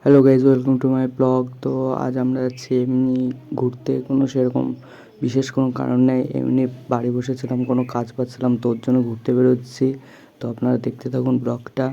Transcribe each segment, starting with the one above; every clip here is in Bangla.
Hello guys, welcome to my blog. তো আজ আমরা যাচ্ছি এমনি ঘুরতে, কোনো সেরকম বিশেষ কোনো কারণ নেই, এমনি বাড়ি বসেছিলাম, কোনো কাজ পাচ্ছিলাম, তোর জন্য ঘুরতে বেরোচ্ছি। তো আপনারা দেখতে থাকুন ব্লগটা।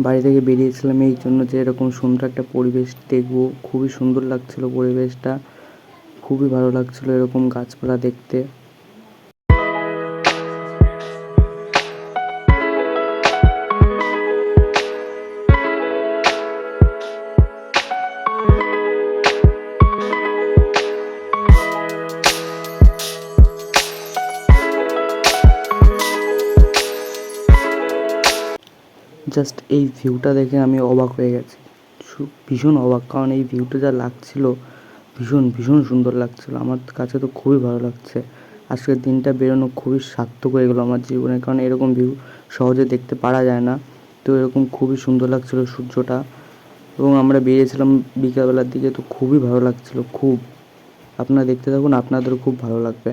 বাড়ি থেকে বেরিয়েছিলাম এই জন্য যে এরকম সুন্দর একটা পরিবেশ দেখবো। খুবই সুন্দর লাগছিল পরিবেশটা, খুবই ভালো লাগছিল এরকম গাছপালা দেখতে। জাস্ট এই ভিউটা দেখে আমি অবাক হয়ে গেছি, ভীষণ অবাক। কারণ এই ভিউটা যা লাগছিল, ভীষণ ভীষণ সুন্দর লাগছিল। আমার কাছে তো খুবই ভালো লাগছে। আজকের দিনটা বেরোনো খুবই সার্থক হয়ে গেলো আমার জীবনে, কারণ এরকম ভিউ সহজে দেখতে পারা যায় না। তো এরকম খুবই সুন্দর লাগছিল সূর্যটা, এবং আমরা বেরিয়েছিলাম বিকালবেলার দিকে, তো খুবই ভালো লাগছিল খুব। আপনারা দেখতে থাকুন, আপনাদেরও খুব ভালো লাগবে।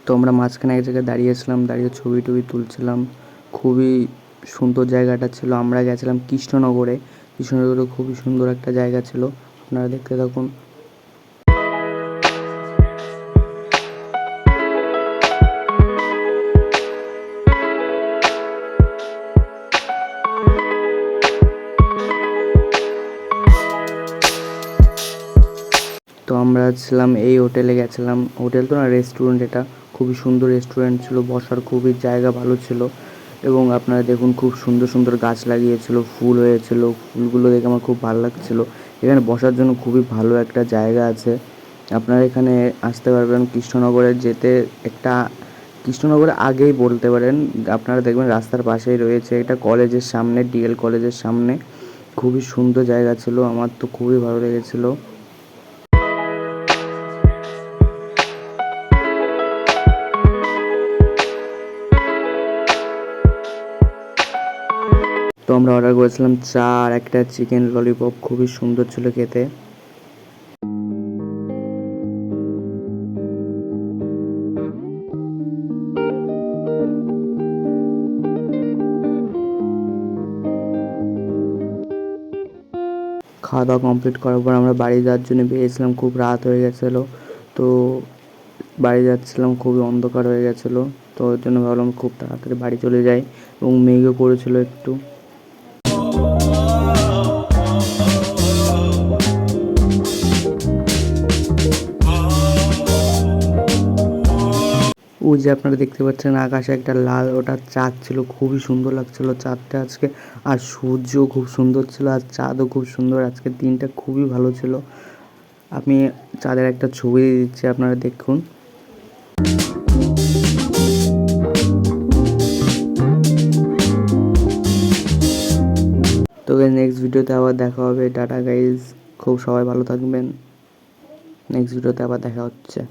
তো আমরা মাঝখানে এক জায়গায় দাঁড়িয়েছিলাম, দাঁড়িয়ে ছবি টবি তুলছিলাম। খুবই সুন্দর জায়গাটা ছিল। আমরা গেছিলাম কৃষ্ণনগরে। কৃষ্ণনগরে খুবই সুন্দর একটা জায়গা ছিল, আপনারা দেখতে থাকুন। তো আমরা ছিলাম এই হোটেলে, গেছিলাম হোটেল তো না, রেস্টুরেন্ট। এটা খুবই সুন্দর রেস্টুরেন্ট ছিল, বসার খুবই জায়গা ভালো ছিল। এবং আপনারা দেখুন, খুব সুন্দর সুন্দর গাছ লাগিয়েছিল, ফুল হয়েছিল, ফুলগুলো দেখে আমার খুব ভালো লাগছিল। এখানে বসার জন্য খুবই ভালো একটা জায়গা আছে। আপনারা এখানে আসতে পারবেন কৃষ্ণনগরে যেতে। একটা কৃষ্ণনগরে আগেই বলতে পারেন, আপনারা দেখবেন রাস্তার পাশেই রয়েছে। এটা কলেজের সামনে, ডিএল কলেজের সামনে। খুবই সুন্দর জায়গা ছিল, আমার তো খুবই ভালো লেগেছিলো। তো আমরা অর্ডার করেছিলাম চা আর একটা চিকেন ললিপপ, খুবই সুন্দর ছিল খেতে। খাওয়া দাওয়া কমপ্লিট করার পর আমরা বাড়ি যাওয়ার জন্য বেরিয়েছিলাম। খুব রাত হয়ে গেছিলো, তো বাড়ি যাচ্ছিলাম, খুবই অন্ধকার হয়ে গেছিলো। তো ওর জন্য ভাবলাম খুব তাড়াতাড়ি বাড়ি চলে যাই, এবং মেঘও পড়েছিল একটু। ওই যে আপনারা দেখতে পাচ্ছেন আকাশে একটা লাল ওটা চাঁদ ছিল, খুবই সুন্দর লাগছিল চাঁদটা আজকে। আর সূর্যও খুব সুন্দর ছিল আর চাঁদও খুব সুন্দর, আজকে দিনটা খুবই ভালো ছিল। আমি চাঁদের একটা ছবি দিয়ে দিচ্ছি, আপনারা দেখুন। তো নেক্সট ভিডিওতে আবার দেখা হবে। টাটা গাইজ, খুব সবাই ভালো থাকবেন। নেক্সট ভিডিওতে আবার দেখা হচ্ছে।